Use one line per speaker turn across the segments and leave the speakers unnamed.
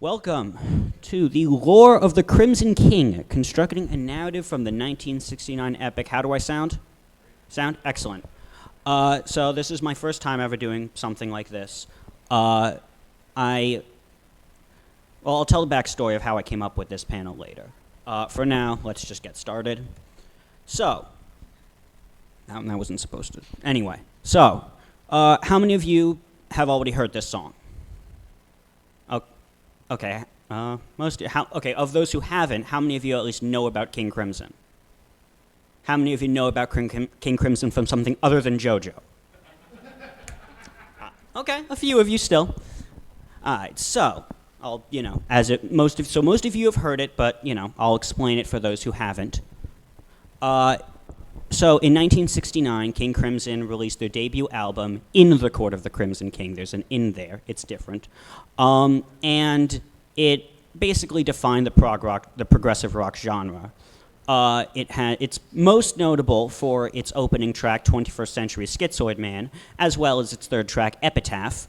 Welcome to the lore of the Crimson King, constructing a narrative from the 1969 epic. How do I sound? Sound? Excellent. So this is my first time ever doing something like this. Well, I'll tell the backstory of how I came up with this panel later. For now, let's just get started. So, that wasn't supposed to. Anyway, so, how many of you have already heard this song? Okay, okay, of those who haven't, how many of you at least know about King Crimson? How many of you know about King Crimson from something other than JoJo? Okay, a few of you still. All right, so I'll, most of you have heard it, but I'll explain it for those who haven't. So in 1969, King Crimson released their debut album, In the Court of the Crimson King. There's an in there, it's different. And it basically defined the progressive rock genre. It's most notable for its opening track, 21st Century Schizoid Man, as well as its third track, Epitaph.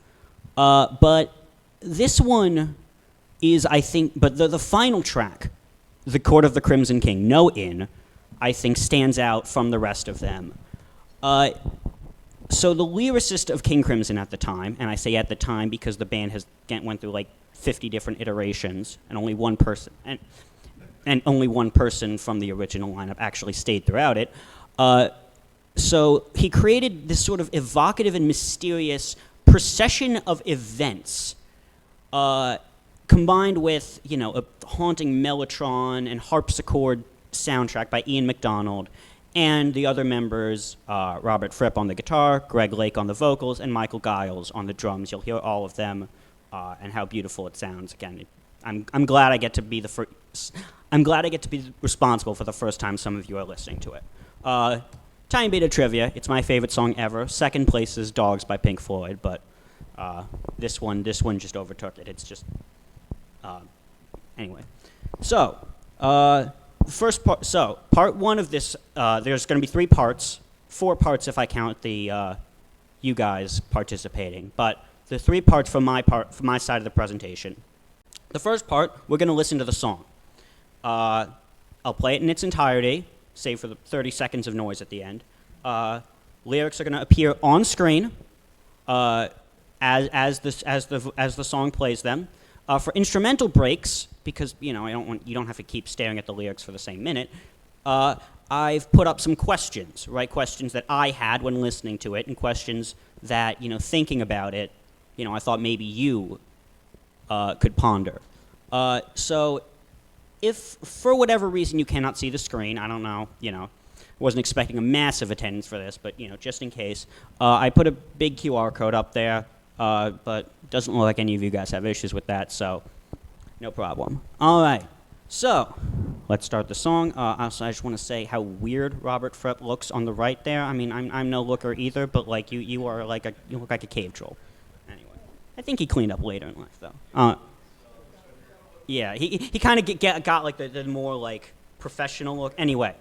But this one is, I think, but the final track, The Court of the Crimson King, no in, I think stands out from the rest of them. So the lyricist of King Crimson at the time, and I say at the time because the band went through like 50 different iterations, and only one person, and only one person from the original lineup actually stayed throughout it. So he created this sort of evocative and mysterious procession of events, combined with a haunting mellotron and harpsichord soundtrack by Ian MacDonald, and the other members, Robert Fripp on the guitar, Greg Lake on the vocals, and Michael Giles on the drums. You'll hear all of them, and how beautiful it sounds. Again, I'm glad I get to be I'm glad I get to be responsible for the first time some of you are listening to it. Tiny bit of trivia: it's my favorite song ever. Second place is "Dogs" by Pink Floyd, but this one just overtook it. It's just anyway. So. First part. So part one of this, there's going to be 3 parts, 4 parts if I count the you guys participating. But the 3 parts from my side of the presentation. The first part, we're going to listen to the song. I'll play it in its entirety, save for the 30 seconds of noise at the end. Lyrics are going to appear on screen as the song plays them. For instrumental breaks, because you don't have to keep staring at the lyrics for the same minute, I've put up some questions, right? Questions that I had when listening to it, and questions that thinking about it, I thought maybe you could ponder. So, if for whatever reason you cannot see the screen, I don't know, wasn't expecting a massive attendance for this, but just in case, I put a big QR code up there. But doesn't look like any of you guys have issues with that, so no problem. All right, so let's start the song. Also, I just want to say how weird Robert Fripp looks on the right there. I mean, I'm no looker either, but like you are like you look like a cave troll. Anyway, I think he cleaned up later in life though. Yeah, he kind of got like the more like professional look. Anyway.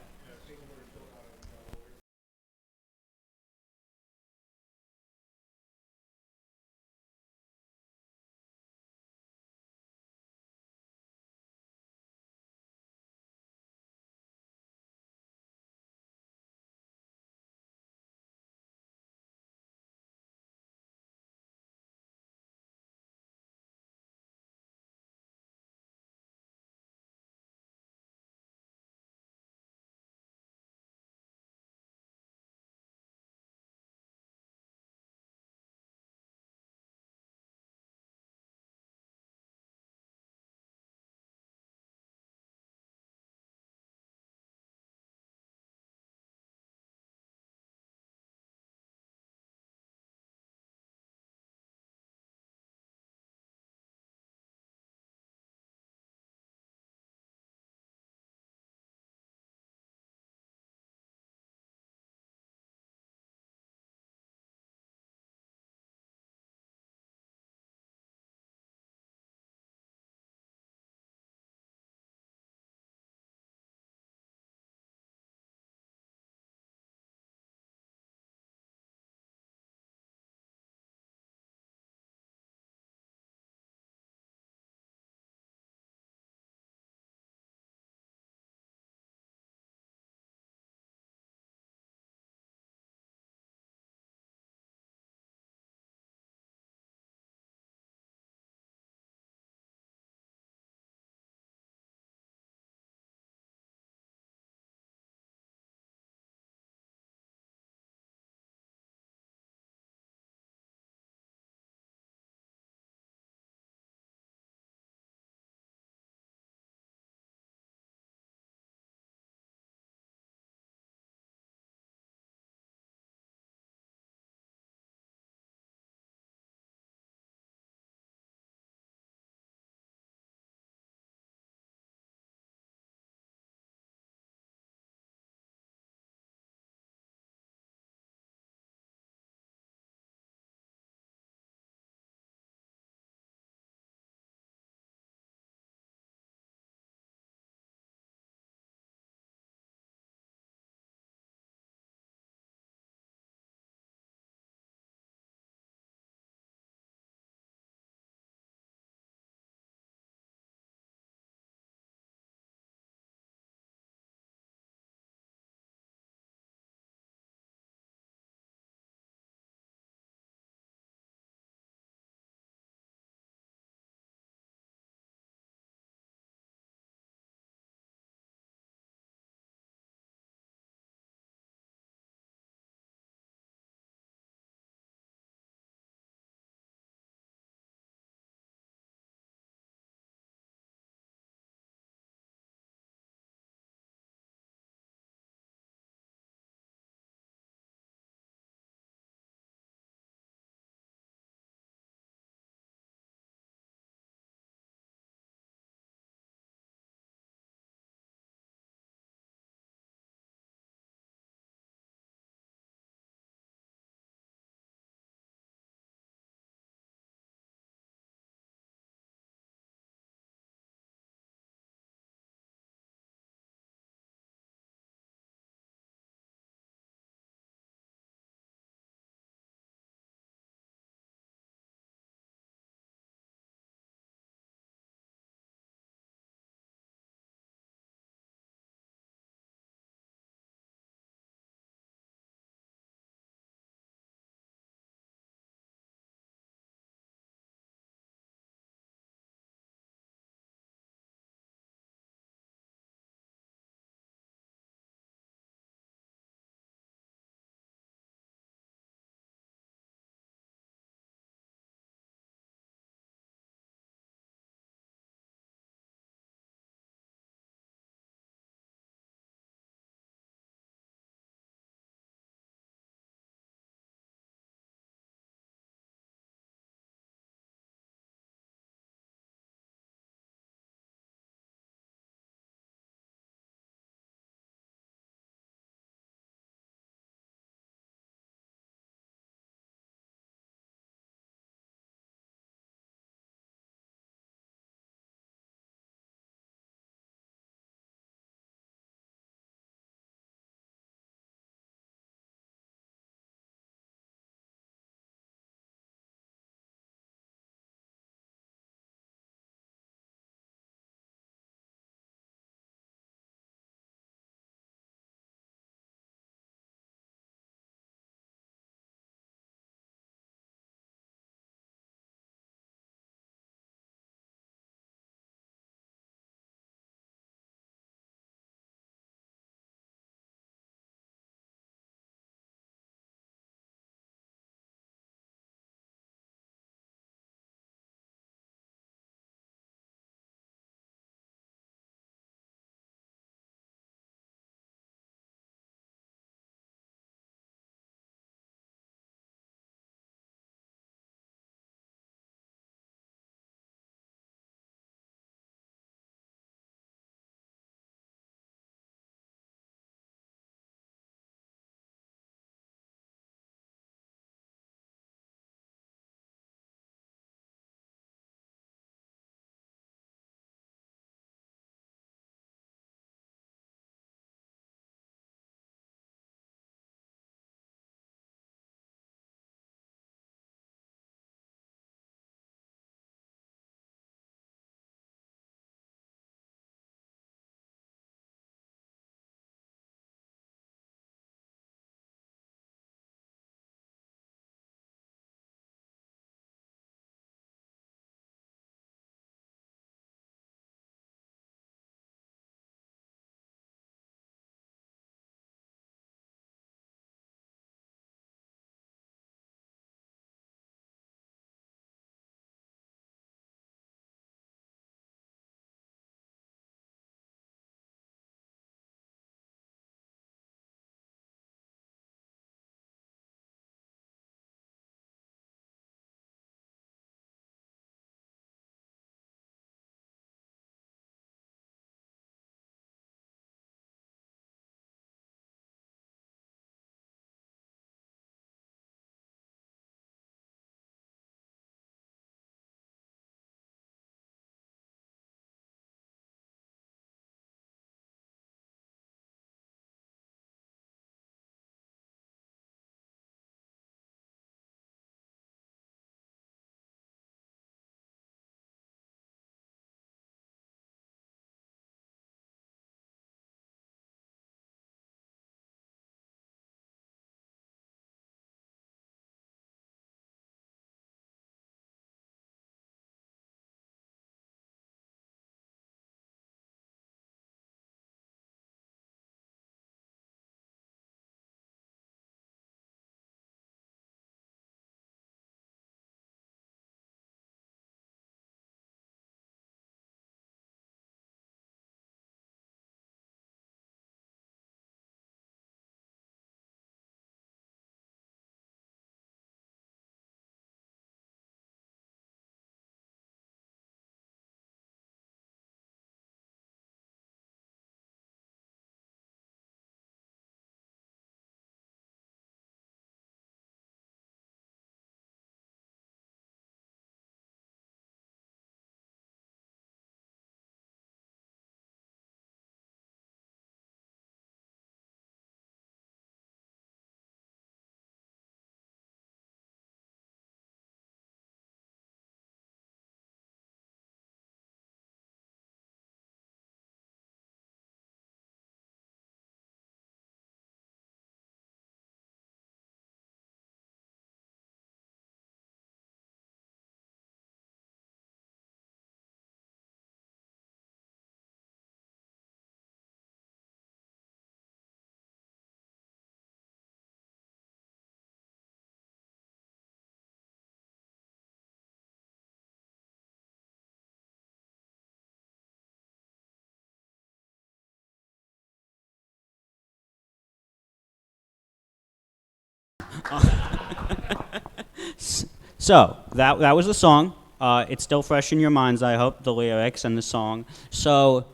So that was the song. It's still fresh in your minds, I hope, the lyrics and the song. So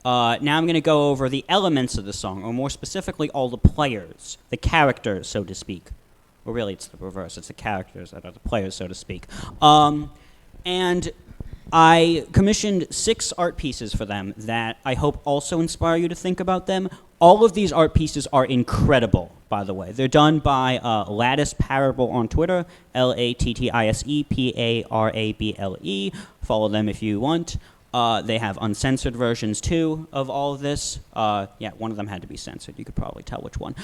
now I'm going to go over the elements of the song, or more specifically, all the players, the characters, so to speak. Well, really, it's the reverse. It's the characters that are the players, so to speak. And I commissioned 6 art pieces for them that I hope also inspire you to think about them. All of these art pieces are incredible, by the way. They're done by Lattice Parable on Twitter, LattisseParable. Follow them if you want. They have uncensored versions, too, of all of this. Yeah, one of them had to be censored. You could probably tell which one.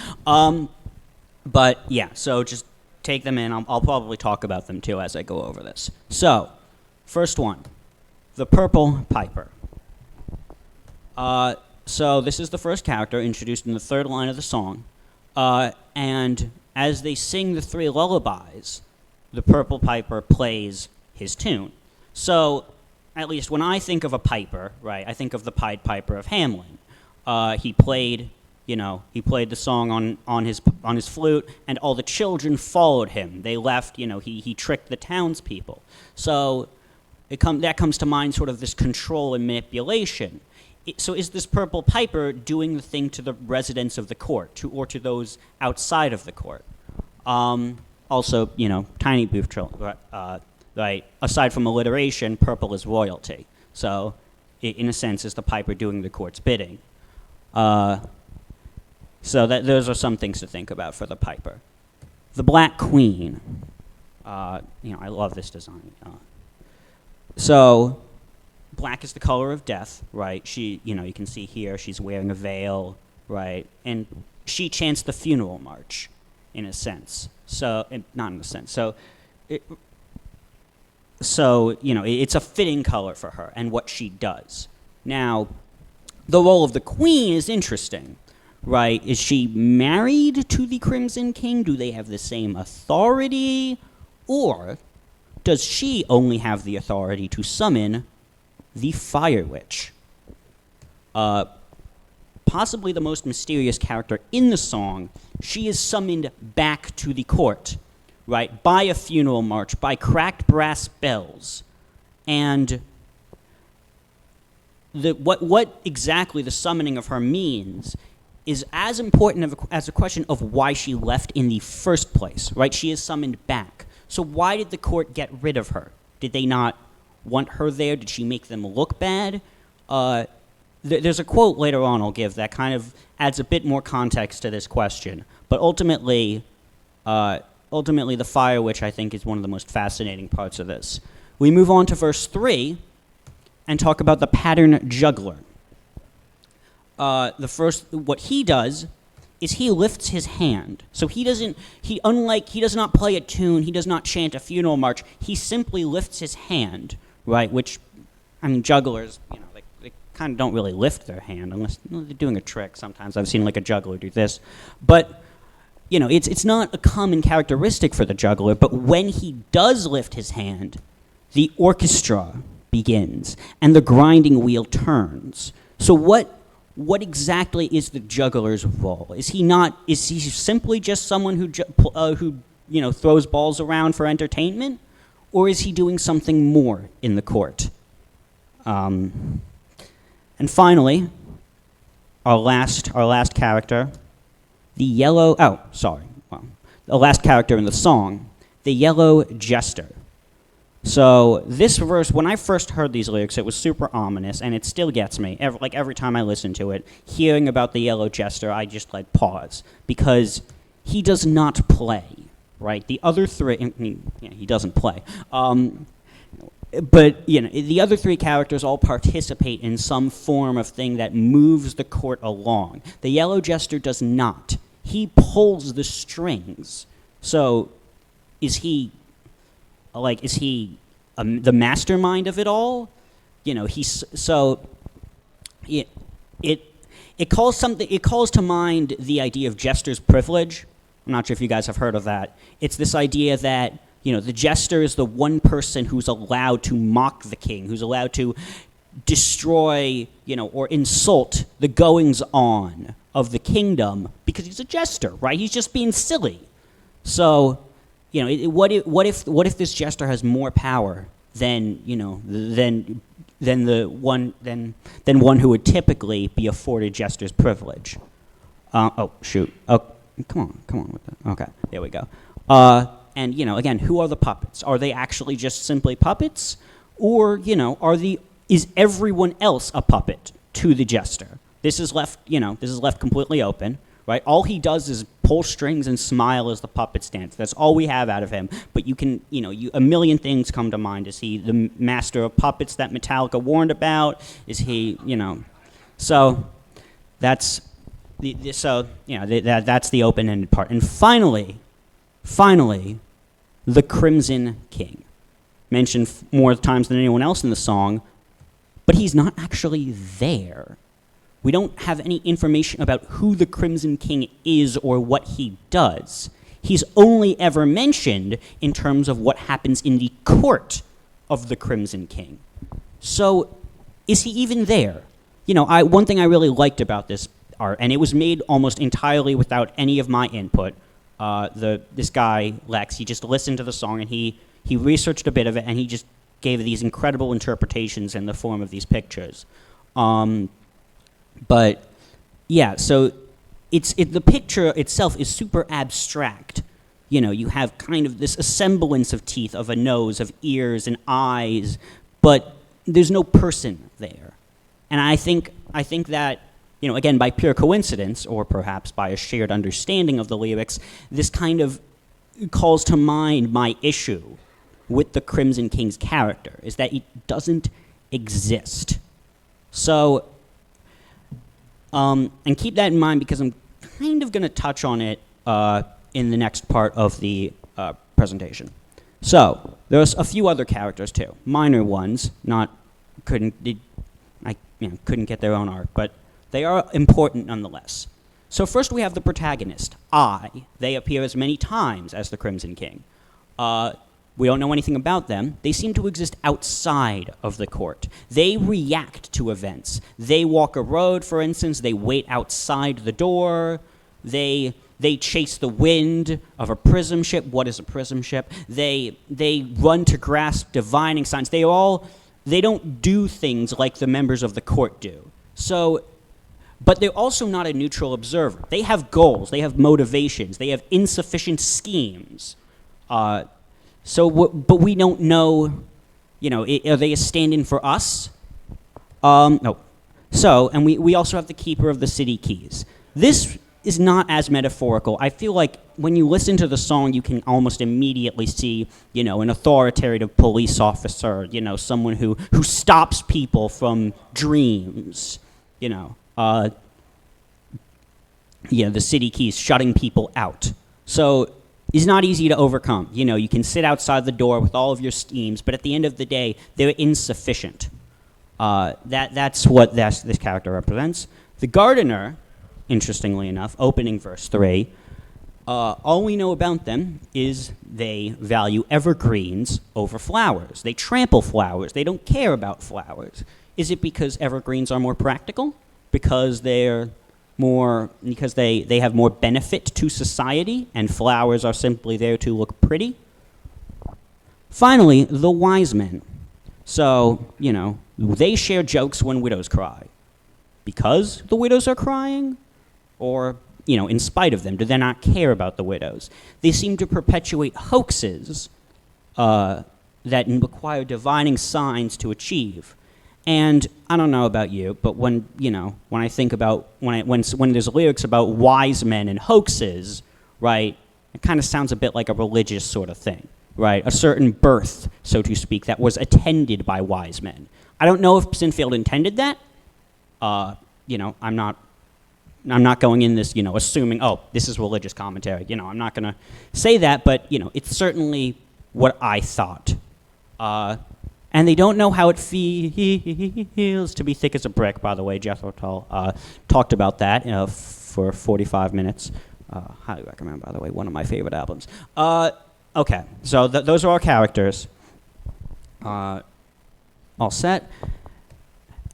But, yeah, so just take them in. I'll probably talk about them, too, as I go over this. So, first one, the Purple Piper. So this is the first character introduced in the 3rd line of the song. And as they sing the 3 lullabies, the Purple Piper plays his tune. So, at least when I think of a piper, right, I think of the Pied Piper of Hamelin. He played the song on his flute, and all the children followed him. They left, he tricked the townspeople. So that comes to mind, sort of this control and manipulation. So is this Purple Piper doing the thing to the residents of the court, or to those outside of the court? Also, tiny booth right? Aside from alliteration, purple is royalty. So, in a sense, is the piper doing the court's bidding? So those are some things to think about for the piper. The Black Queen. I love this design. So, black is the color of death, right? She, you can see here, she's wearing a veil, right? And she chants the funeral march, in a sense. So, not in a sense. So, it's a fitting color for her and what she does. Now, the role of the queen is interesting, right? Is she married to the Crimson King? Do they have the same authority? Or does she only have the authority to summon the Fire Witch? Possibly the most mysterious character in the song, she is summoned back to the court, right, by a funeral march, by cracked brass bells. And what exactly the summoning of her means is as important as a question of why she left in the first place, right? She is summoned back. So why did the court get rid of her? Did they not want her there? Did she make them look bad? There's a quote later on I'll give that kind of adds a bit more context to this question. But ultimately, the Fire Witch, I think, is one of the most fascinating parts of this. We move on to verse 3 and talk about the pattern juggler. What he does is he lifts his hand. So he does not play a tune, he does not chant a funeral march, he simply lifts his hand, right? Which, jugglers, they kind of don't really lift their hand unless they're doing a trick. Sometimes I've seen a juggler do this. But, it's not a common characteristic for the juggler, but when he does lift his hand, the orchestra begins and the grinding wheel turns. So what exactly is the juggler's role? Is he simply just someone who throws balls around for entertainment, or is he doing something more in the court? And finally, our last character, the last character in the song, the yellow jester. So this verse, when I first heard these lyrics, it was super ominous, and it still gets me. Every time I listen to it, hearing about the yellow jester, I just pause, because he does not play, right? The other three, he doesn't play. But the other 3 characters all participate in some form of thing that moves the court along. The yellow jester does not. He pulls the strings. So, is he the mastermind of it all? It calls to mind the idea of jester's privilege. I'm not sure if you guys have heard of that. It's this idea that the jester is the one person who's allowed to mock the king, who's allowed to destroy, or insult the goings-on of the kingdom because he's a jester, right? He's just being silly. So, what if this jester has more power than one who would typically be afforded jester's privilege? Oh shoot! Oh, come on with that. Okay, there we go. And again, who are the puppets? Are they actually just simply puppets, or is everyone else a puppet to the jester? This is left completely open. Right, all he does is pull strings and smile as the puppet stands. That's all we have out of him. But you can, a million things come to mind. Is he the master of puppets that Metallica warned about? Is he, So that's that's the open-ended part. And finally, the Crimson King, mentioned more times than anyone else in the song, but he's not actually there. We don't have any information about who the Crimson King is or what he does. He's only ever mentioned in terms of what happens in the court of the Crimson King. So, is he even there? One thing I really liked about this art, and it was made almost entirely without any of my input. This guy, Lex, he just listened to the song and he researched a bit of it, and he just gave these incredible interpretations in the form of these pictures. But yeah, so the picture itself is super abstract. You have kind of this semblance of teeth, of a nose, of ears and eyes, but there's no person there. And I think that, again, by pure coincidence, or perhaps by a shared understanding of the lyrics, this kind of calls to mind my issue with the Crimson King's character, is that he doesn't exist. So, and keep that in mind, because I'm kind of going to touch on it in the next part of the presentation. So there's a few other characters too, minor ones. Couldn't get their own arc, but they are important nonetheless. So first we have the protagonist, I. They appear as many times as the Crimson King. We don't know anything about them. They seem to exist outside of the court. They react to events. They walk a road, for instance. They wait outside the door. They chase the wind of a prism ship. What is a prism ship? They run to grasp divining signs. They don't do things like the members of the court do. So, but they're also not a neutral observer. They have goals. They have motivations. They have insufficient schemes. But we don't know, are they a stand-in for us? No. So, and we also have the keeper of the city keys. This is not as metaphorical. I feel like when you listen to the song, you can almost immediately see, an authoritative police officer, someone who stops people from dreams, the city keys shutting people out. So, is not easy to overcome. You can sit outside the door with all of your schemes, but at the end of the day, they're insufficient. That's what this character represents. The gardener, interestingly enough, opening verse 3, all we know about them is they value evergreens over flowers. They trample flowers. They don't care about flowers. Is it because evergreens are more practical? Because they have more benefit to society, and flowers are simply there to look pretty? Finally, the wise men. So, they share jokes when widows cry. Because the widows are crying? Or, in spite of them, do they not care about the widows? They seem to perpetuate hoaxes that require divining signs to achieve. And I don't know about you, but when I think about when there's lyrics about wise men and hoaxes, right, it kind of sounds a bit like a religious sort of thing, right? A certain birth, so to speak, that was attended by wise men. I don't know if Sinfield intended that. I'm not going in this, assuming, this is religious commentary. I'm not going to say that, but it's certainly what I thought. And they don't know how it feels to be thick as a brick, by the way. Jethro Tull talked about that for 45 minutes. Highly recommend, by the way, one of my favorite albums. Okay, so those are our characters. All set.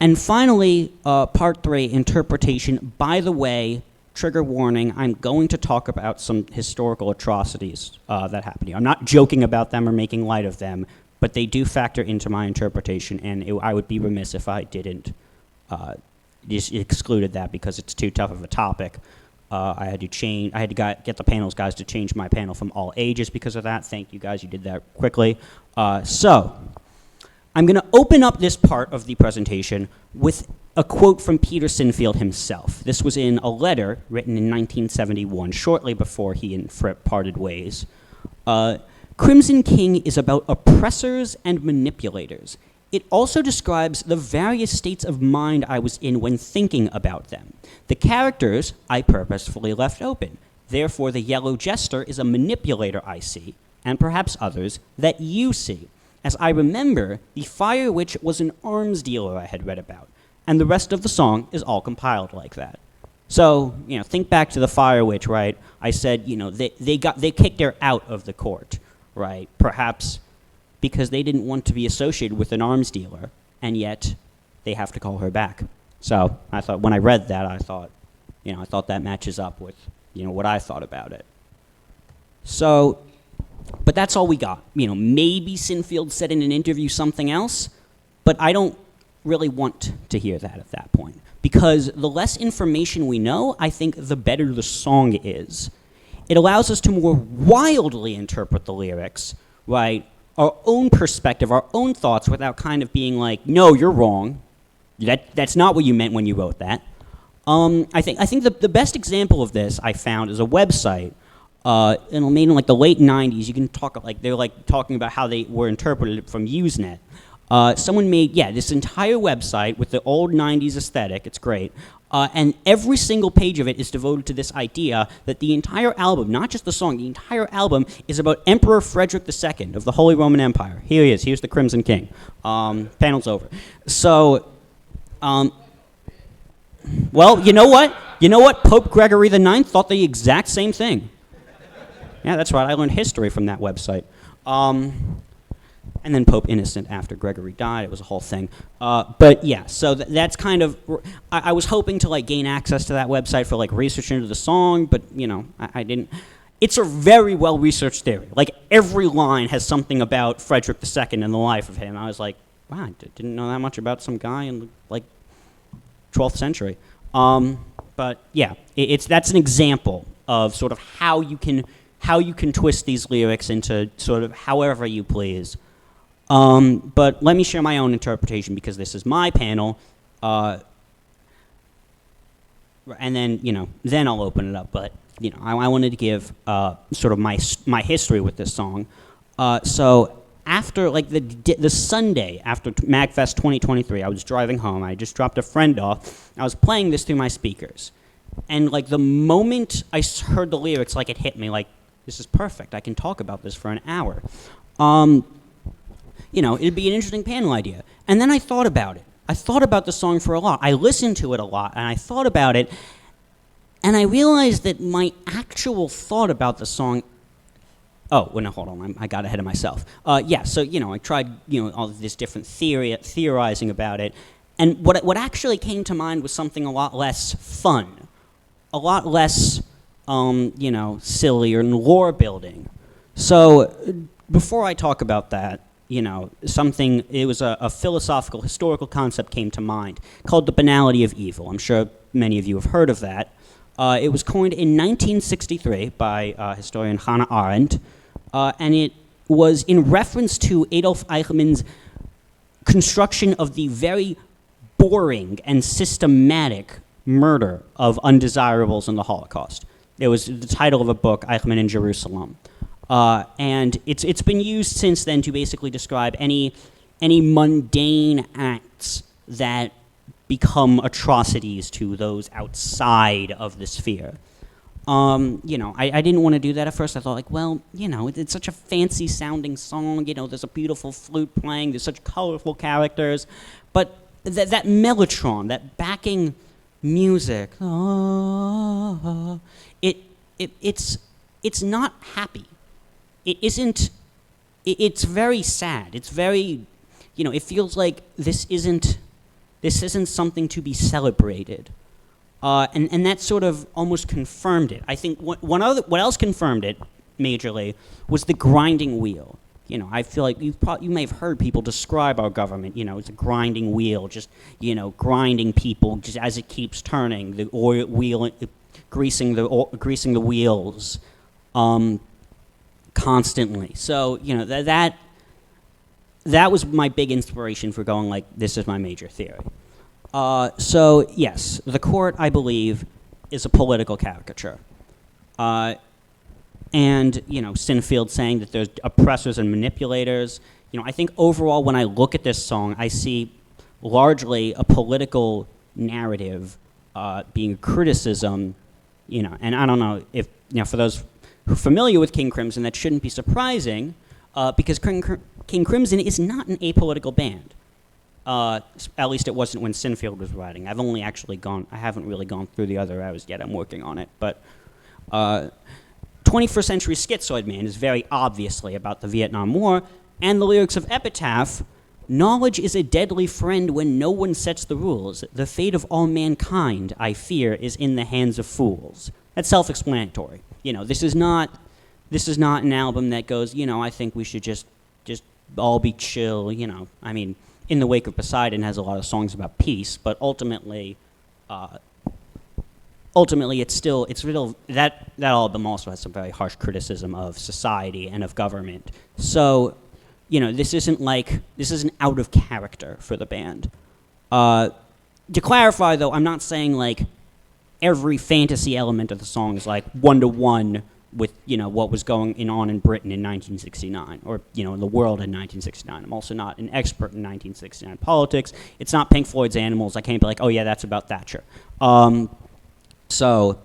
And finally, part 3, interpretation. By the way, trigger warning, I'm going to talk about some historical atrocities that happened here. I'm not joking about them or making light of them, but they do factor into my interpretation, and I would be remiss if I didn't just excluded that because it's too tough of a topic. I had to get the panels guys to change my panel from all ages because of that. Thank you guys, you did that quickly. So, I'm going to open up this part of the presentation with a quote from Peter Sinfield himself. This was in a letter written in 1971, shortly before he and Fripp parted ways. Crimson King is about oppressors and manipulators. It also describes the various states of mind I was in when thinking about them. The characters I purposefully left open. Therefore, the yellow jester is a manipulator I see, and perhaps others that you see. As I remember, the Fire Witch was an arms dealer I had read about, and the rest of the song is all compiled like that. So, think back to the Fire Witch, right? I said, they kicked her out of the court, right? Perhaps because they didn't want to be associated with an arms dealer, and yet they have to call her back. So I thought, when I read that, I thought that matches up with, what I thought about it. So, but that's all we got. Maybe Sinfield said in an interview something else, but I don't really want to hear that at that point. Because the less information we know, I think the better the song is. It allows us to more wildly interpret the lyrics, right? Our own perspective, our own thoughts, without kind of being like, no, you're wrong. That's not what you meant when you wrote that. I think the best example of this I found is a website made in like the late 90s. You can talk they're talking about how they were interpreted from Usenet. Someone made this entire website with the old 90s aesthetic. It's great. And every single page of it is devoted to this idea that the entire album, not just the song, the entire album is about Emperor Frederick II of the Holy Roman Empire. Here he is. Here's the Crimson King. Panel's over. So, well, you know what? Pope Gregory IX thought the exact same thing. Yeah, that's right. I learned history from that website. And then Pope Innocent after Gregory died. It was a whole thing. But yeah, so that's kind of... I was hoping to gain access to that website for research into the song, but I didn't. It's a very well-researched theory. Every line has something about Frederick II and the life of him. I was like, wow, I didn't know that much about some guy in the 12th century. But yeah, that's an example of sort of how you can twist these lyrics into sort of however you please. But let me share my own interpretation because this is my panel, and then then I'll open it up. But I wanted to give sort of my history with this song. So after the Sunday after MAGFest 2023, I was driving home. I just dropped a friend off. I was playing this through my speakers, and the moment I heard the lyrics, it hit me this is perfect. I can talk about this for an hour. It'd be an interesting panel idea. And then I thought about it. I thought about the song for a lot. I listened to it a lot, and I thought about it, and I realized that my actual thought about the song... Oh, well, no, hold on. I got ahead of myself. So, I tried, all this different theorizing about it, and what actually came to mind was something a lot less fun, a lot less, silly or lore building. So, before I talk about that, it was a philosophical, historical concept came to mind called the banality of evil. I'm sure many of you have heard of that. It was coined in 1963 by historian Hannah Arendt, and it was in reference to Adolf Eichmann's construction of the very boring and systematic murder of undesirables in the Holocaust. It was the title of a book, Eichmann in Jerusalem. And it's been used since then to basically describe any mundane acts that become atrocities to those outside of the sphere. I didn't want to do that at first. I thought it's such a fancy sounding song. There's a beautiful flute playing. There's such colorful characters, but that mellotron, that backing music, it's not happy. It isn't. It's very sad. It's very, it feels like this isn't something to be celebrated. And that sort of almost confirmed it. I think what else confirmed it majorly was the grinding wheel. You know, I feel like you may have heard people describe our government, you know, as a grinding wheel, just, you know, grinding people just as it keeps turning, the oil wheel, greasing the wheels constantly. So, you know, that was my big inspiration for going, like, this is my major theory. So, yes, the court, I believe, is a political caricature. And, you know, Sinfield saying that there's oppressors and manipulators. You know, I think overall when I look at this song, I see largely a political narrative being a criticism, you know, and I don't know if, you know, for those who are familiar with King Crimson, that shouldn't be surprising, because King Crimson is not an apolitical band. At least it wasn't when Sinfield was writing. I haven't really gone through the other eras yet. I'm working on it. But 21st Century Schizoid Man is very obviously about the Vietnam War, and the lyrics of Epitaph, knowledge is a deadly friend when no one sets the rules. The fate of all mankind, I fear, is in the hands of fools. That's self-explanatory. You know, this is not an album that goes, you know, I think we should just all be chill, you know. I mean, In the Wake of Poseidon has a lot of songs about peace, but ultimately it's real. That album also has some very harsh criticism of society and of government. So, you know, this isn't out of character for the band. To clarify, though, I'm not saying like every fantasy element of the song is like one-to-one with, you know, what was going on in Britain in 1969, or, you know, in the world in 1969. I'm also not an expert in 1969 politics. It's not Pink Floyd's Animals. I can't be like, oh yeah, that's about Thatcher. So,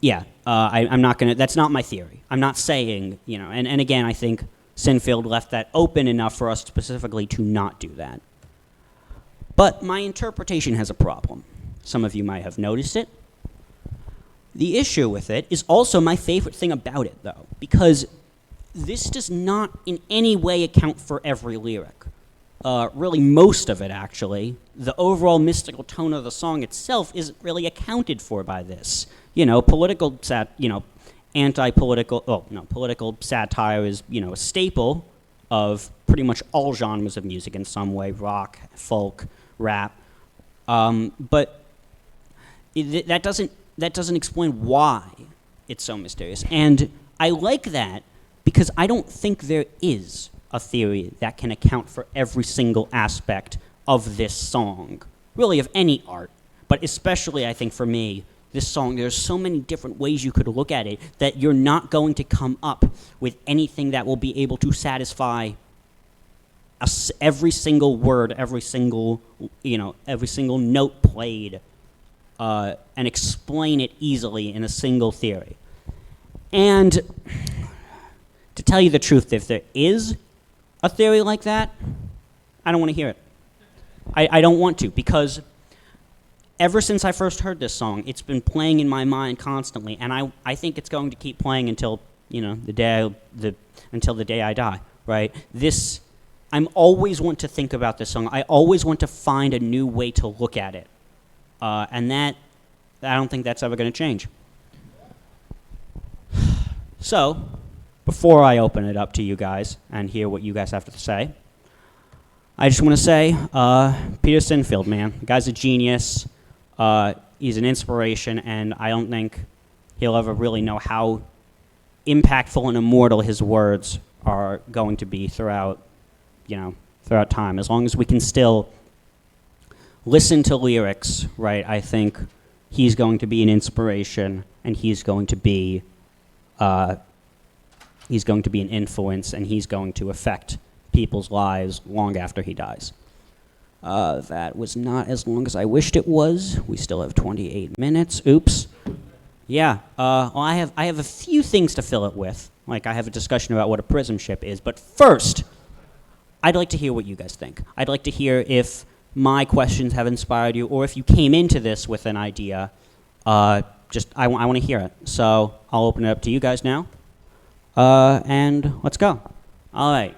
yeah, I'm not gonna. That's not my theory. I'm not saying, you know, and again, I think Sinfield left that open enough for us specifically to not do that. But my interpretation has a problem. Some of you might have noticed it. The issue with it is also my favorite thing about it, though, because this does not in any way account for every lyric. Really, most of it, actually. The overall mystical tone of the song itself isn't really accounted for by this. You know, political satire is, you know, a staple of pretty much all genres of music in some way, rock, folk, rap. But that doesn't explain why it's so mysterious. And I like that because I don't think there is a theory that can account for every single aspect of this song, really of any art, but especially I think for me, this song, there's so many different ways you could look at it that you're not going to come up with anything that will be able to satisfy every single word, every single note played, and explain it easily in a single theory. And to tell you the truth, if there is a theory like that, I don't want to hear it. I don't want to, because ever since I first heard this song, it's been playing in my mind constantly, and I think it's going to keep playing until, you know, until the day I die, right? I'm always want to think about this song. I always want to find a new way to look at it. And that, I don't think that's ever going to change. So, before I open it up to you guys and hear what you guys have to say, I just want to say, Peter Sinfield, man, the guy's a genius. He's an inspiration, and I don't think he'll ever really know how impactful and immortal his words are going to be throughout time. As long as we can still listen to lyrics, right, I think he's going to be an inspiration, and he's going to be an influence, and he's going to affect people's lives long after he dies. That was not as long as I wished it was. We still have 28 minutes. Oops. Yeah. Well, I have a few things to fill it with. Like, I have a discussion about what a prism ship is. But first, I'd like to hear what you guys think. I'd like to hear if my questions have inspired you, or if you came into this with an idea. I want to hear it. So I'll open it up to you guys now. And let's go. All right.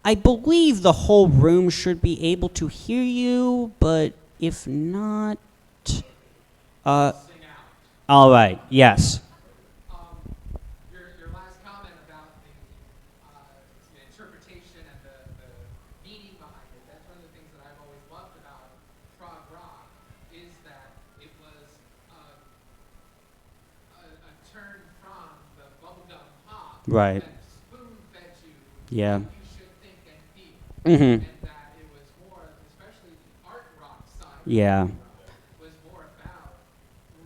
I believe the whole room should be able to hear you, but If not, all right. Yes.
Your last comment about the interpretation and the meaning behind it, that's one of the things that I've always loved about prog rock, is that it was a turn from the bubblegum pop
Right.
that spoon-fed you
Yeah.
what you should think and feel.
Mm-hmm.
And that it was more, especially the art rock side of
Yeah.
it, was more about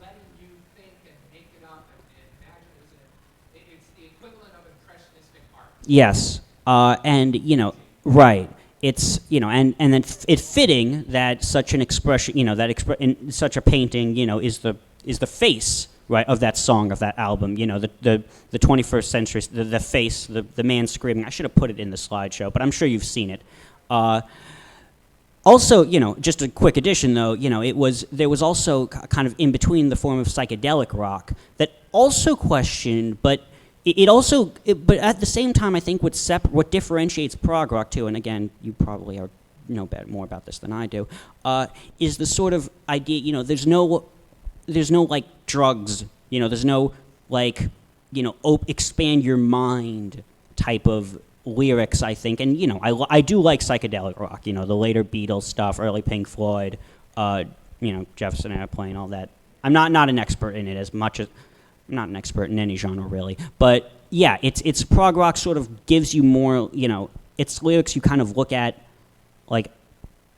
letting you think and make it up and imagine it. It's the equivalent of impressionistic art.
Yes. And right. It's and then it's fitting that such an expression, that in such a painting, is the face, right, of that song, of that album. The 21st century, the face, the man screaming. I should have put it in the slideshow, but I'm sure you've seen it. Also, just a quick addition though, there was also kind of in between the form of psychedelic rock that also questioned, but but at the same time, I think what differentiates prog rock too, and again, you probably know more about this than I do, is the sort of idea. There's no like drugs. There's no like expand your mind type of lyrics. I think, and I do like psychedelic rock. The later Beatles stuff, early Pink Floyd, Jefferson Airplane, all that. I'm not an expert in it as much as. I'm not an expert in any genre really, but yeah, it's prog rock sort of gives you more, its lyrics you kind of look at like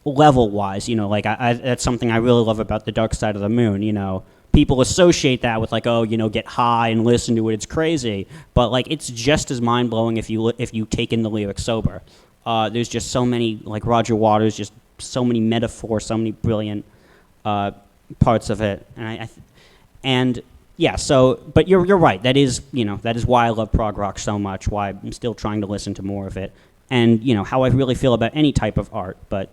level wise, like that's something I really love about The Dark Side of the Moon. People associate that with like, oh, get high and listen to it, it's crazy, but like it's just as mind blowing if you take in the lyrics sober. There's just so many, like Roger Waters, just so many metaphors, so many brilliant parts of it, and yeah, but you're right. That is why I love prog rock so much. Why I'm still trying to listen to more of it, and how I really feel about any type of art. But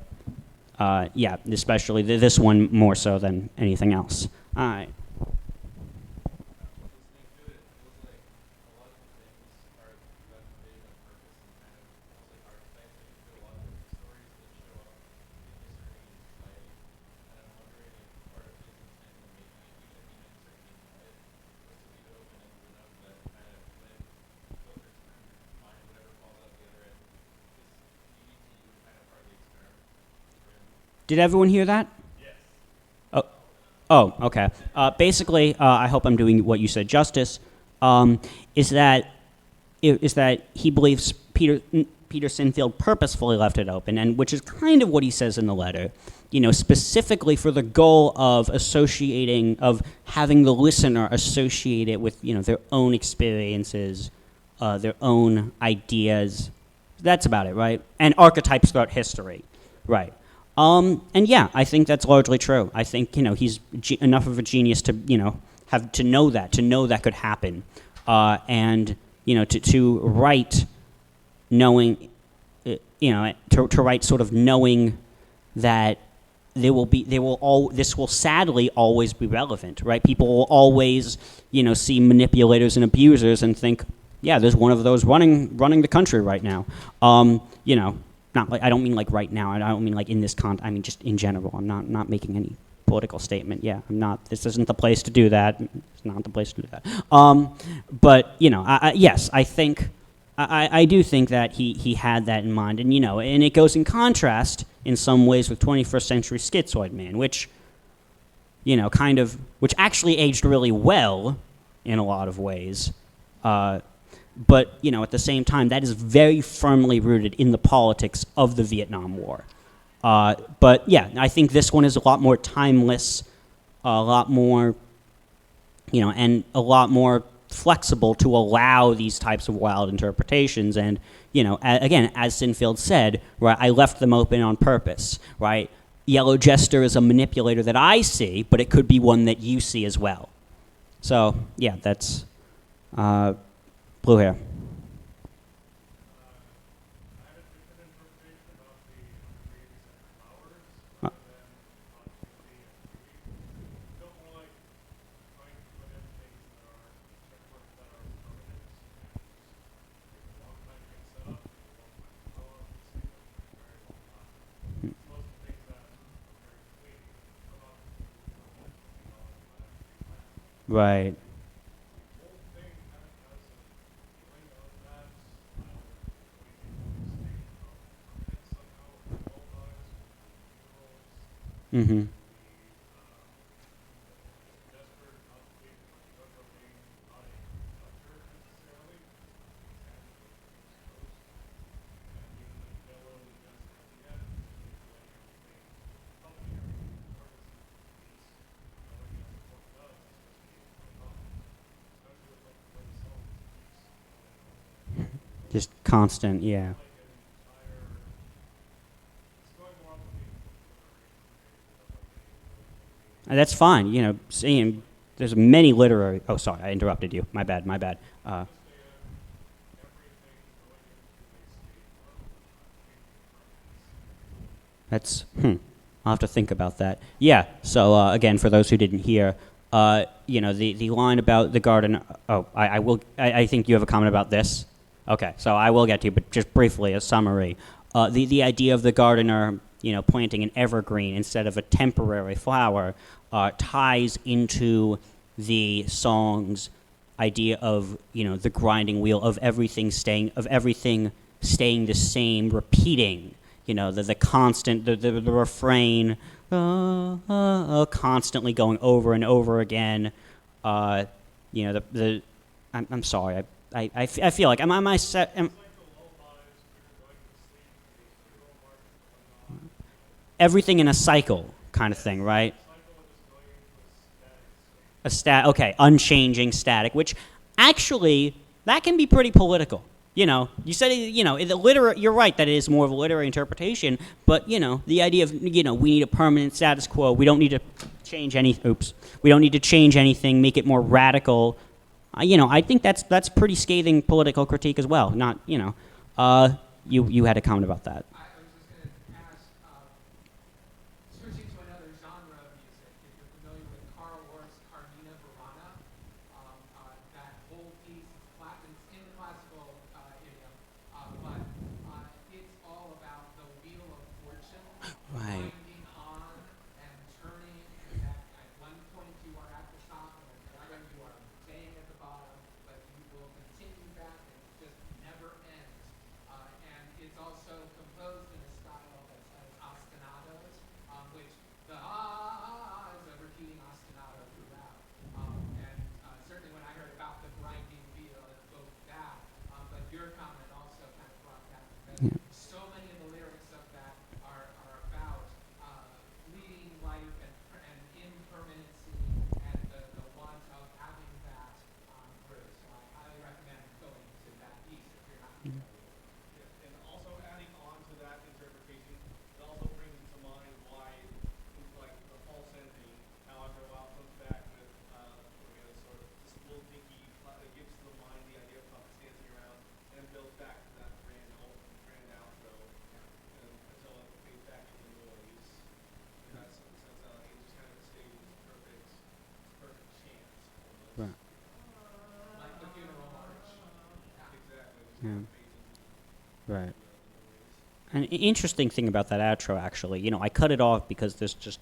yeah, especially this one more so than anything else. All right. Did everyone hear that? Yes. Oh, okay. Basically, I hope I'm doing what you said justice. Is that he believes Peter Sinfield purposefully left it open, and which is kind of what he says in the letter. Specifically for the goal of having the listener associate it with their own experiences, their own ideas. That's about it, right? And archetypes throughout history, right? And yeah, I think that's largely true. I think he's enough of a genius to to know that could happen, and to write, knowing, to write sort of knowing that this will sadly always be relevant, right? People will always see manipulators and abusers and think, yeah, there's one of those running the country right now. Not like, I don't mean like right now. I don't mean like in this I mean just in general. I'm not making any political statement. Yeah, I'm not. This isn't the place to do that. It's not the place to do that. But yes, I think I do think that he had that in mind, and and it goes in contrast in some ways with 21st century Schizoid Man, which which actually aged really well in a lot of ways. But at the same time, that is very firmly rooted in the politics of the Vietnam War. But yeah, I think this one is a lot more timeless, a lot more, and a lot more flexible to allow these types of wild interpretations. And again, as Sinfield said, right, I left them open on purpose. Right, Yellow Jester is a manipulator that I see, but it could be one that you see as well. So yeah, that's. Blue hair. Right. Mm-hmm. Just constant, yeah. That's fine. You know, seeing there's many literary. Oh, sorry, I interrupted you. My bad. My bad. That's I'll have to think about that. Yeah. So again, for those who didn't hear, you know, the line about the garden. Oh, I will. I think you have a comment about this. Okay, so I will get to you, but just briefly, a summary. The idea of the gardener, you know, planting an evergreen instead of a temporary flower, ties into the song's idea of, you know, the grinding wheel of everything staying the same, repeating. You know, the constant, the refrain, constantly going over and over again. Uh, you know, I'm sorry. I feel like am I set? Everything in a cycle kind of thing, right? Okay, unchanging static, which actually that can be pretty political. You know, you said you know you're right that it is more of a literary interpretation, but you know the idea of we need a permanent status quo. We don't need to change any. Oops, we don't need to change anything. Make it more radical. I think that's pretty scathing political critique as well. Not you had a comment about that.
I was just going to ask, switching to another genre of music, if you're familiar with Carl Orff's Carmina Burana, that whole piece, it's in the classical idiom, but it's all about the wheel of fortune
Right.
winding on and turning, and that at one point you are at the top, and at another you are staying at the bottom, but you will continue back, and it just never ends. And it's also composed in a style that has ostinatos, which the is a repeating ostinato throughout. And certainly when I heard about the grinding wheel, it evoked that. But your comment also kind of brought that.
Yeah.
So many of the lyrics of that are about fleeting life and impermanency and the want of having that through. So I highly recommend going to that piece if you're not familiar with it.
And also adding on to that interpretation, it also brings to mind why things like the false ending, how after a while comes back with sort of this little dinky, it gives the mind the idea of puppets dancing around, and builds back to that grand outro, until it fades back into noise. And that's it just kind of stays perfect chance. Almost.
Right.
Like the funeral march. Yeah.
Exactly. Just
Yeah.
kind of fades into
Right.
noise.
An interesting thing about that outro, actually, I cut it off because there's just,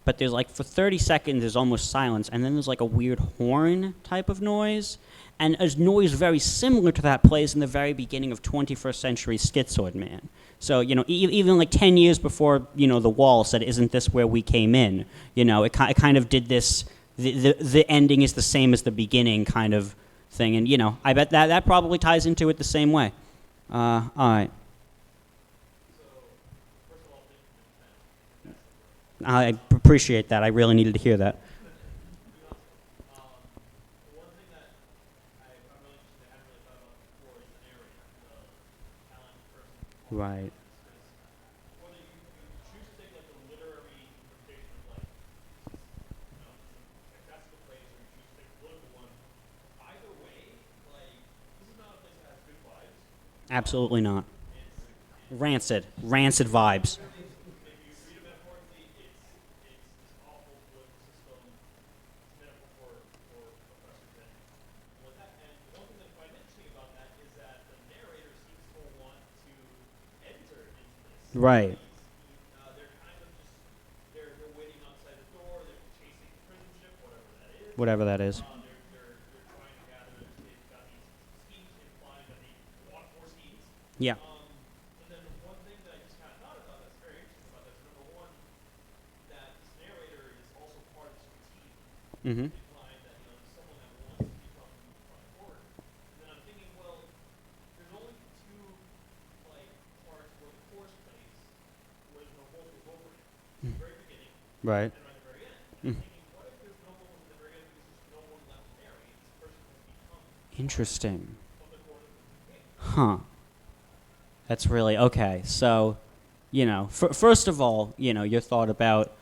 but there's like for 30 seconds, there's almost silence, and then there's like a weird horn type of noise, and a noise very similar to that plays in the very beginning of 21st Century Schizoid Man. So, even like 10 years before, The Wall said, "Isn't this where we came in?" It kind of did this, the ending is the same as the beginning kind of thing, and, I bet that probably ties into it the same way. All right. I appreciate that. I really needed to hear that.
One thing that I'm really interested in, I haven't really thought about before, is the narrator, the talented person.
Right.
Whether you choose to take like a literary interpretation of like, fantastical plays, or you choose to take a political one, either way, like, this is not a place that has good vibes.
Absolutely not.
It's
Rancid. Rancid vibes.
if you read it metaphorically, it's this awful political system, it's metaphor for oppressors. And what that, and one thing that's quite interesting about that is that the narrator seems to want to enter into this.
Right.
They're kind of just they're waiting outside the door. They're chasing the prison ship, whatever that is.
Whatever that is.
They're trying to gather, they've got these schemes implying that they want more schemes.
Yeah.
And then one thing that I just kind of thought about that's very interesting about this, number one, that this narrator is also part of this team,
Mm-hmm.
implying that there's someone that wants to become forward. And then I'm thinking, well, there's only two like parts where the chorus plays, where there's no vocals over it. It's the very beginning
Right.
and right at the very end. And I'm thinking, what if there's no vocals at the very end because there's no one left to narrate? This person has become
Interesting.
of the chorus of the game.
Huh. That's really okay. So, first of all, your thought about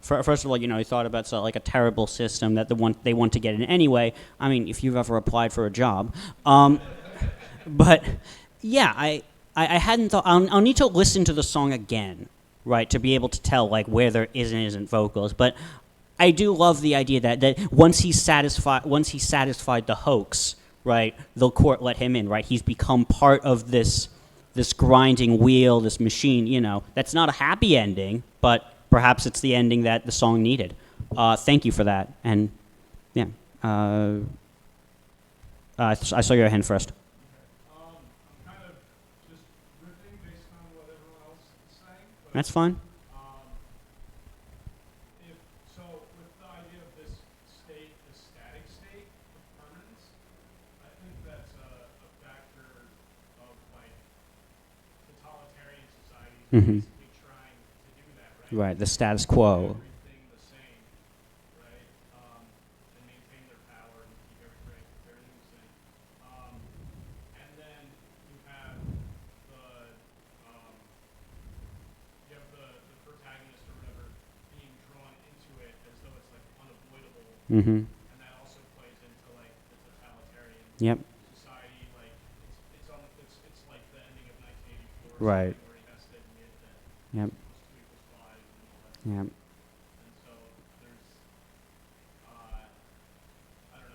first of all, you thought about like a terrible system that they want to get in anyway. I mean, if you've ever applied for a job, but yeah, I hadn't thought. I'll need to listen to the song again, right, to be able to tell like where there is and isn't vocals. But I do love the idea that once he satisfied the hoax, right, the court let him in, right. He's become part of this grinding wheel, this machine, that's not a happy ending, but perhaps it's the ending that the song needed. Thank you for that. And, yeah. I saw your hand first.
I'm kind of just riffing based on what everyone else is saying. But,
That's fine.
with the idea of this state, the static state of permanence, I think that's a factor of like totalitarian societies
Mhm.
basically trying to do that, right?
Right, the status quo.
Everything the same, right? And maintain their power and keep everything the same. And then you have the protagonist or whatever being drawn into it as though it's like unavoidable,
Mm-hmm.
and that also plays into like the totalitarian
Yep.
society. Like it's like the ending of 1984, or
Right.
something, where he has to admit that
Yep.
equals 5 and all that.
Yep.
And so there's, I don't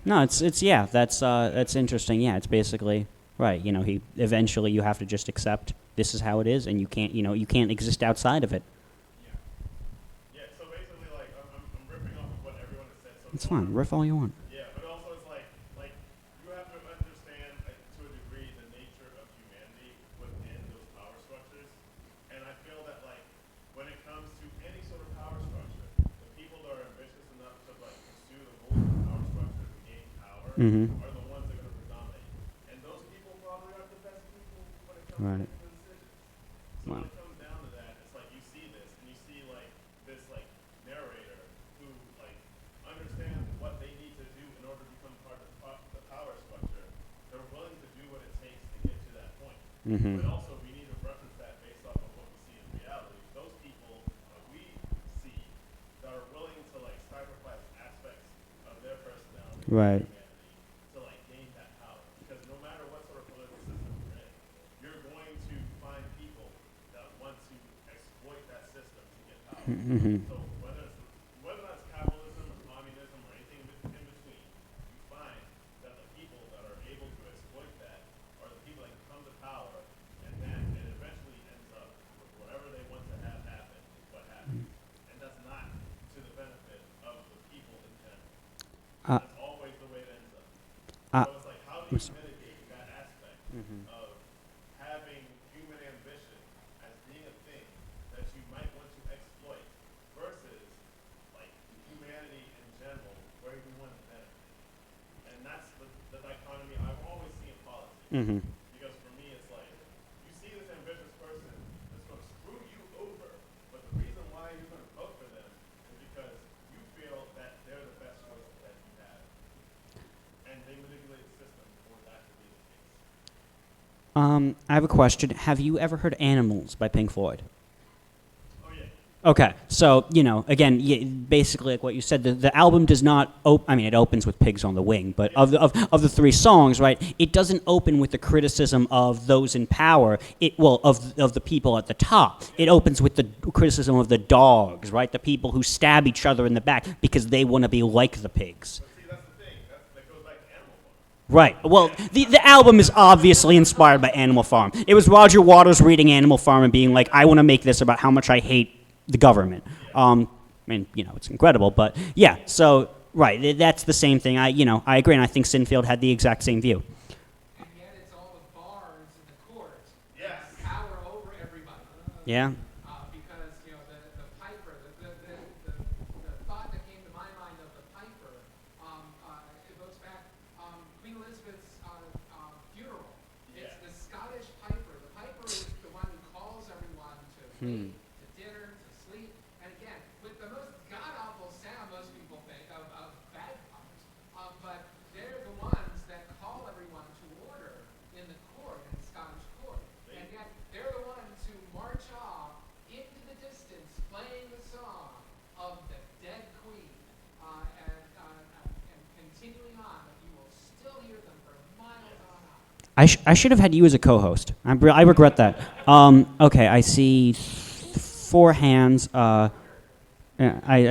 know.
No, it's yeah. That's interesting. Yeah, it's basically right. He eventually you have to just accept this is how it is, and you can't exist outside of it.
Yeah, so basically, like, I'm ripping off of what everyone has said so
It's
far.
fine. Riff all you want.
Yeah, but also it's like you have to understand, to a degree, the nature of humanity within those power structures. And I feel that, like, when it comes to any sort of power structure, the people that are ambitious enough to, like, pursue the goals of the power structure to gain power
Mhm.
are the ones that are going to predominate. And those people probably are the best people when it comes
Right.
to making decisions. So
Wow.
when it comes down to that, it's like you see this, and you see like this like narrator who like understands what they need to do in order to become part of the power structure. They're willing to do what it takes to get to that point.
Mhm.
But also we need to reference that based off of what we see in reality. Those people that we see that are willing to like sacrifice aspects of their personality and
Right.
humanity to like gain that power. Because no matter what sort of political system you're in, you're going to find people that want to exploit that system to get power.
Mhm.
So whether that's capitalism or communism or anything in between, you find that the people that are able to exploit that are the people that can come to power, and then it eventually ends up with whatever they want to have happen is what happens. And that's not to the benefit of the people in general.
Uh,
That's always the way it ends up.
uh,
So it's like, how do you
Mr.
mitigate that aspect
Mhm.
of having human ambition as being a thing that you might want to exploit versus like humanity in general where we want to benefit? And that's the dichotomy I've always seen in politics.
Mhm.
Because for me, it's like, you see this ambitious person that's going to screw you over, but the reason why you're going to vote for them is because you feel that they're the best choice that you have. And they manipulate the system for that to be the case.
I have a question. Have you ever heard "Animals" by Pink Floyd?
Oh, yeah.
Okay, so again, basically like what you said, the album does not. It opens with "Pigs on the Wing," but of the three songs, right? It doesn't open with the criticism of those in power. Of the people at the top. It opens with the criticism of the dogs, right? The people who stab each other in the back because they want to be like the pigs.
But see, that's the thing. That goes back to Animal Farm.
Right. Well, the album is obviously inspired by Animal Farm. It was Roger Waters reading Animal Farm and being like, I want to make this about how much I hate the government. It's incredible, but yeah. So Right, that's the same thing. I agree, and I think Sinfield had the exact same view.
And yet it's all the bars in the court
Yes.
that power over everybody.
Yeah.
Because the piper, the thought that came to my mind of the piper, it goes back Queen Elizabeth's funeral. It's the Scottish piper. The piper is the one who calls everyone to wait, to dinner, to sleep, and again with the most god awful sound most people think of bagpipes, but they're the ones that call everyone to order in the court, in the Scottish court, and yet they're the ones who march off into the distance playing the song of the dead queen, and continuing on, but you will still hear them for miles on out.
I should have had you as a co-host. I regret that. Okay, I see four hands. I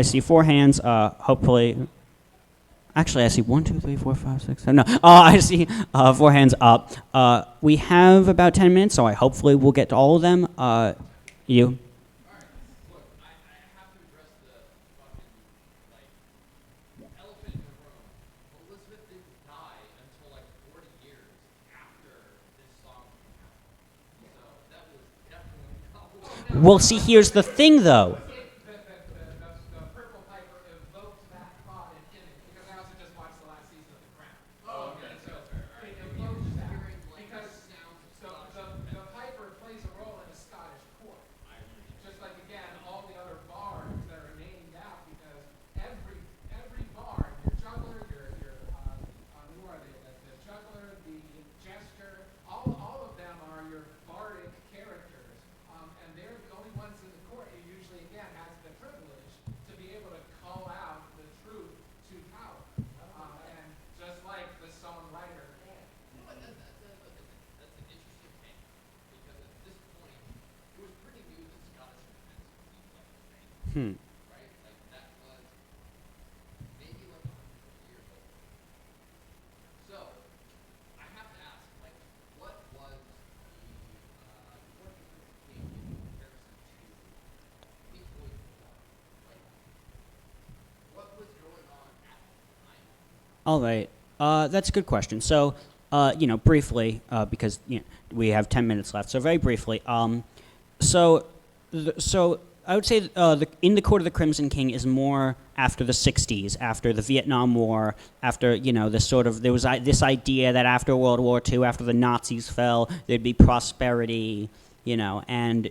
see four hands. Hopefully, actually, I see 1, 2, 3, 4, 5, 6, 7. No, I see four hands up. We have about 10 minutes, so hopefully we'll get to all of them. You.
Look, I have to address the fucking, elephant in the room. Elizabeth didn't die until 40 years after this song came out. So that was definitely not.
Well, see, here's the thing, though.
The Purple Piper evoked that thought and image, because I also just watched the last season of The Crown. Oh, okay. So it evokes that, because the Piper plays a role in a Scottish court. Just like, again, all the other bards that are named out, because every bard, your juggler, who are they? The juggler, the jester, all of them are your bardic characters, and they're the only ones in the court who usually, again, has the privilege to be able to call out the truth to power. And just like the songwriter can.
That's an interesting take, because at this point, it was pretty new that Scottish defense was right? That was maybe 150 years old. So, I have to ask, what was the king in comparison to equally before? What was going on at the time?
All right. That's a good question. So, briefly, because we have 10 minutes left. So very briefly, so I would say in the Court of the Crimson King is more after the 60s, after the Vietnam War, after this sort of there was this idea that after World War II, after the Nazis fell, there'd be prosperity, and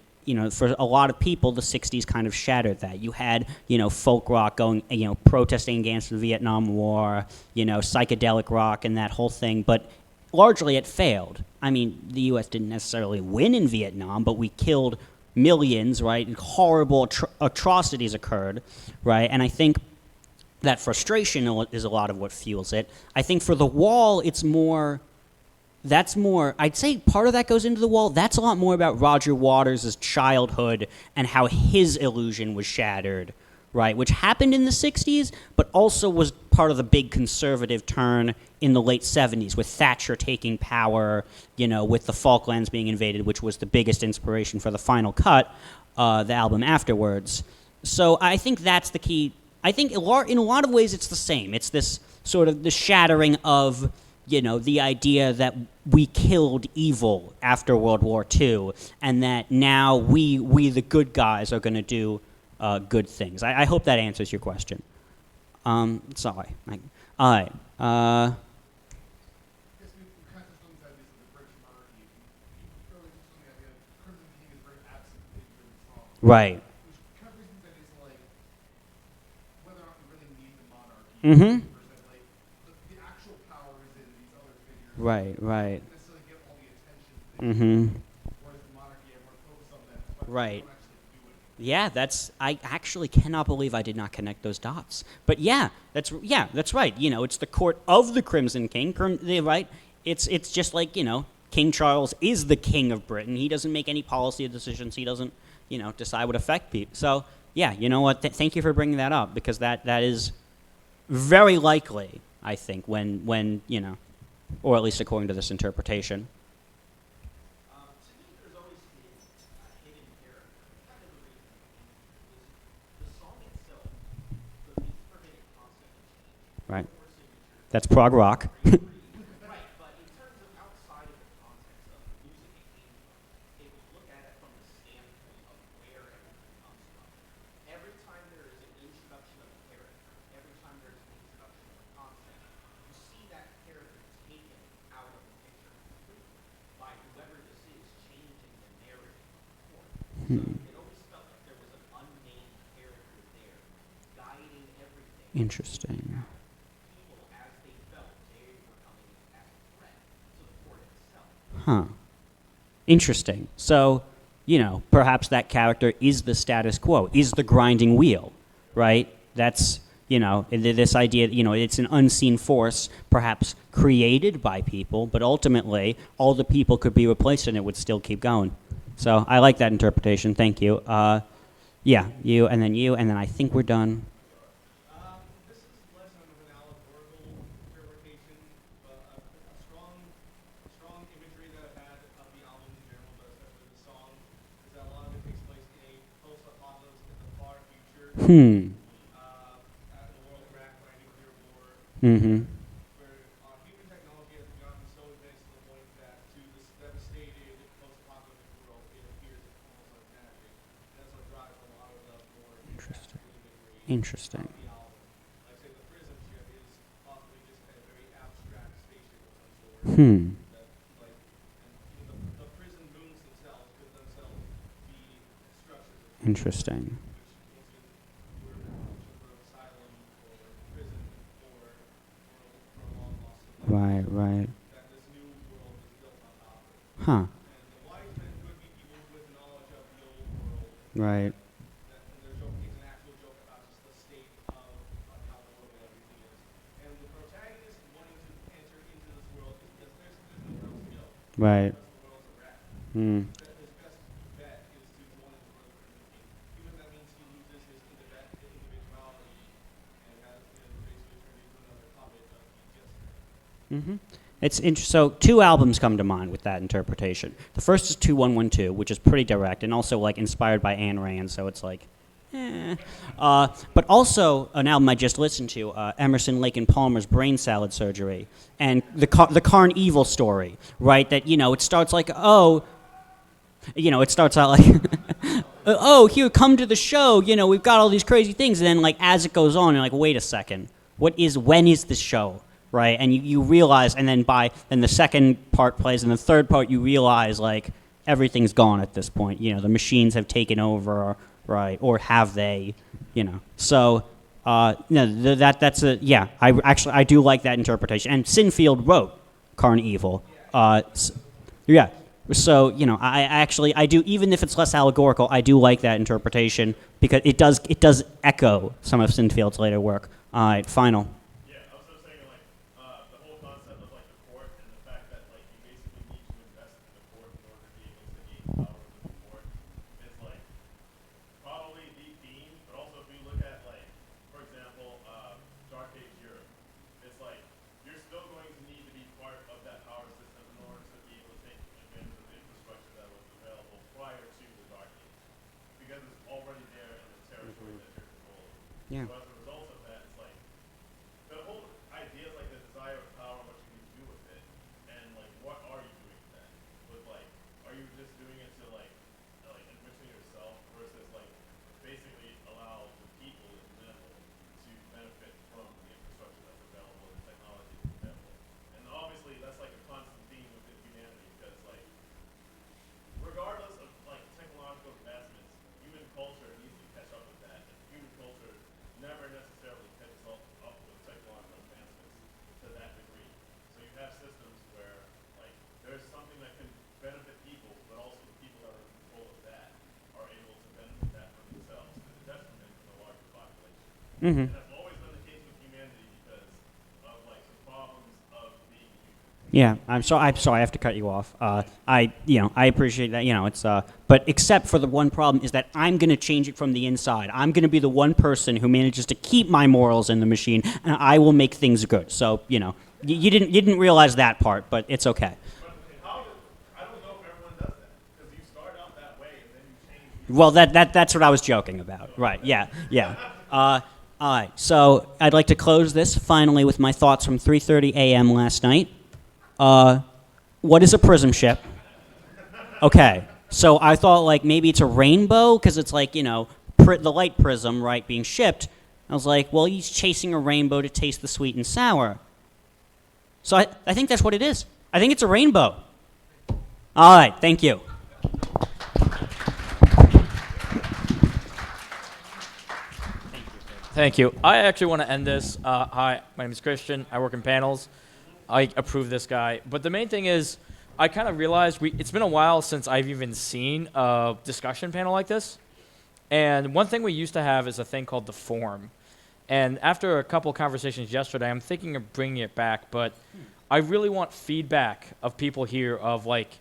for a lot of people, the 60s kind of shattered that. You had, folk rock going, protesting against the Vietnam War, psychedelic rock and that whole thing. But largely it failed. I mean, the U.S. didn't necessarily win in Vietnam, but we killed millions, right? And horrible atrocities occurred, right? And I think that frustration is a lot of what fuels it. I think for the Wall, I'd say part of that goes into the Wall. That's a lot more about Roger Waters' childhood and how his illusion was shattered, right? Which happened in the 60s, but also was part of the big conservative turn in the late 70s with Thatcher taking power, with the Falklands being invaded, which was the biggest inspiration for the final cut, the album afterwards. So I think that's the key. I think in a lot of ways it's the same. It's this sort of the shattering of the idea that we killed evil after World War II, and that now we the good guys are going to do good things. I hope that answers your question. Sorry. All right.
I guess we kind of just looked at this as the British monarchy. You really just look at the Crimson King is very absent in the song.
Right.
Which kind of reasons that it's whether or not we really need the monarchy.
Mm-hmm.
The actual power is in these other figures.
Right. Right.
Don't necessarily get all the attention.
Mm-hmm.
Whereas the monarchy, everyone focuses on that. But
Right.
they don't actually do it.
Yeah, I actually cannot believe I did not connect those dots. But that's right. It's the court of the Crimson King, right? It's just like, King Charles is the king of Britain. He doesn't make any policy decisions. He doesn't, decide what affect people. So, you know what? Thank you for bringing that up, because that is very likely, I think, when or at least according to this interpretation.
To me, there's always been a hidden character. Kind of the reason was the song itself, the least permitted concept of change.
That's prog rock.
Right, but in terms of outside of the context of music it came from, if you look at it from the standpoint of where everything comes from, every time there is an introduction of a character, every time there is an introduction of a concept, you see that character taken out of the picture completely by whoever this is changing the narrative of the story. So it always felt like there was an unnamed character there guiding everything.
Interesting.
People, as they felt, they were coming as a threat to the court itself.
Huh. Interesting. So, perhaps that character is the status quo, is the grinding wheel, right? That's, this idea, it's an unseen force, perhaps created by people, but ultimately, all the people could be replaced and it would still keep going. So I like that interpretation. Thank you. Yeah, you, and then I think we're done.
This is less of an allegorical interpretation, but a strong imagery that I've had of the album in general, but especially the song, is that a lot of it takes place in a post-apocalypse in the far future, at the world racked by nuclear war,
Mm-hmm.
where human technology has gotten so advanced to the point that to this devastated post-apocalyptic world, it appears almost like magic. And that's what drives a lot of the more
Interesting.
imagery
Interesting.
of the album. Like say the Prism ship is possibly just a very abstract spaceship of some sort. That, like, and even the prison moons themselves could themselves be structures of
Interesting.
which means we're in some sort of asylum or prison or a long lost civil
Right, right.
that this new world is built on top of.
Huh.
And the wise men could be people with knowledge of the old world.
Right.
That and their joke is an actual joke about just the state of how the world and everything is. And the protagonist wanting to enter into this world is because there's nowhere else to go.
Right.
Because the world's a wreck.
Hmm.
That his best bet is to join the world of Prison King. Even if that means he loses his individuality and has basically turned into another puppet of the jester.
Mm-hmm. So two albums come to mind with that interpretation. The first is 2112, which is pretty direct and also like inspired by Ayn Rand, so it's like, but also an album I just listened to, Emerson, Lake and Palmer's Brain Salad Surgery, and the Carnival story, right? That it starts like it starts out like, oh, here, come to the show. We've got all these crazy things, and then like as it goes on, you're like, wait a second, when is this show? Right, and you realize, and then the second part plays, and the third part you realize like everything's gone at this point. The machines have taken over, right, or have they? So no, that's a yeah. I do like that interpretation, and Sinfield wrote Carnival. Yeah, so I do, even if it's less allegorical, I do like that interpretation because it does echo some of Sinfield's later work. All right, final.
Yeah, I was just saying, like, the whole concept of, like, the court and the fact that, like, you basically need to invest in the court in order to be able to gain power with the court is, like, probably the theme, but also if you look at, like, for example, Dark Age Europe, it's like, you're still going to need to be part of that power system in order to be able to take advantage of the infrastructure that was available prior to the Dark Age. Because it's already there in the territory that you're controlling.
Yeah.
So as a result of that, it's like, the whole idea is like the desire of power and what you can do with it, and like what are you doing with that? With like, are you just doing it to like enriching yourself versus like basically allow the people in general to benefit from the infrastructure that's available and the technology that's available? And obviously that's like a constant theme within humanity because like regardless of like technological advancements, human culture needs to catch up with that, and human culture never necessarily catches up with technological advancements to that degree. So you have systems where like there's something that can benefit people, but also the people that are in control of that are able to benefit that for themselves to the detriment of the larger population.
Mm-hmm.
And that's always been the case with humanity because of like the problems of being human.
Yeah, I'm sorry. I have to cut you off. I appreciate that. It's but except for the one problem is that I'm going to change it from the inside. I'm going to be the one person who manages to keep my morals in the machine, and I will make things good. So you didn't realize that part, but it's okay.
But I don't know if everyone does that because you start out that way and then you change.
Well, that's what I was joking about. Right? Yeah, yeah. All right, so I'd like to close this finally with my thoughts from 3:30 a.m. last night. What is a prism ship? Okay, so I thought like maybe it's a rainbow because it's like, the light prism, right, being shipped. I was like, well, he's chasing a rainbow to taste the sweet and sour. So I think that's what it is. I think it's a rainbow. All right, thank you.
Thank you. I actually want to end this. Hi, my name is Christian. I work in panels. I approve this guy. But the main thing is, I kind of realized it's been a while since I've even seen a discussion panel like this. And one thing we used to have is a thing called the forum. And after a couple conversations yesterday, I'm thinking of bringing it back. But I really want feedback of people here of like,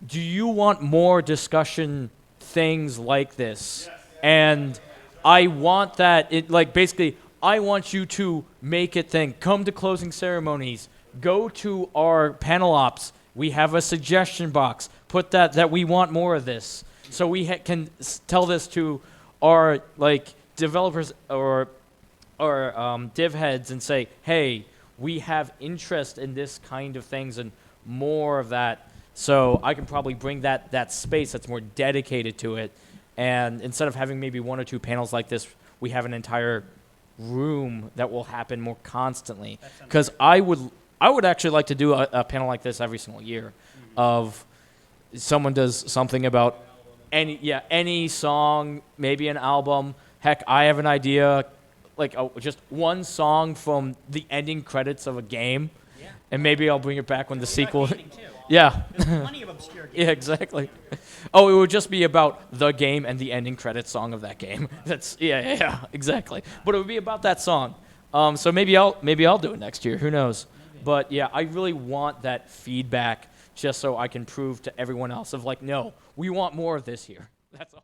do you want more discussion things like this? Yes. And I want that, basically, I want you to make it think. Come to closing ceremonies. Go to our panel ops. We have a suggestion box. Put that we want more of this. So we can tell this to our, developers or div heads and say, hey, we have interest in this kind of things and more of that. So I can probably bring that space that's more dedicated to it. And instead of having maybe one or two panels like this, we have an entire room that will happen more constantly. Because I would actually like to do a panel like this every single year, of someone does something about any song, maybe an album. Heck, I have an idea, just one song from the ending credits of a game, and maybe I'll bring it back when the sequel. Yeah.
There's plenty of obscure games.
Yeah, exactly. Oh, it would just be about the game and the ending credits song of that game. That's exactly. But it would be about that song. So maybe I'll do it next year. Who knows? But yeah, I really want that feedback just so I can prove to everyone else of no, we want more of this here. That's all.